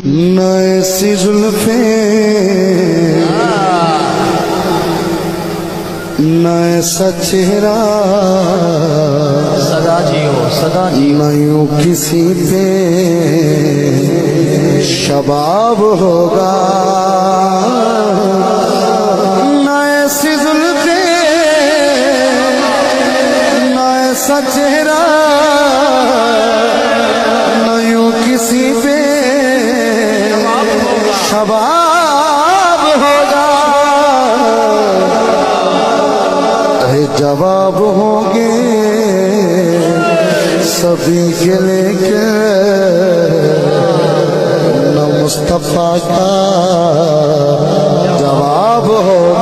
نہ ایسی زلفیں نہ ایسا چہرہ صدا جی ہو صدا جی نہ یوں کسی پہ شباب ہوگا نہ ایسی زلفیں نہ ایسا چہرہ نہ یوں کسی پہ شباب ہوگا جواب ہوں گے سبھی کے لیکن نہ مصطفیٰ کا جواب ہوگا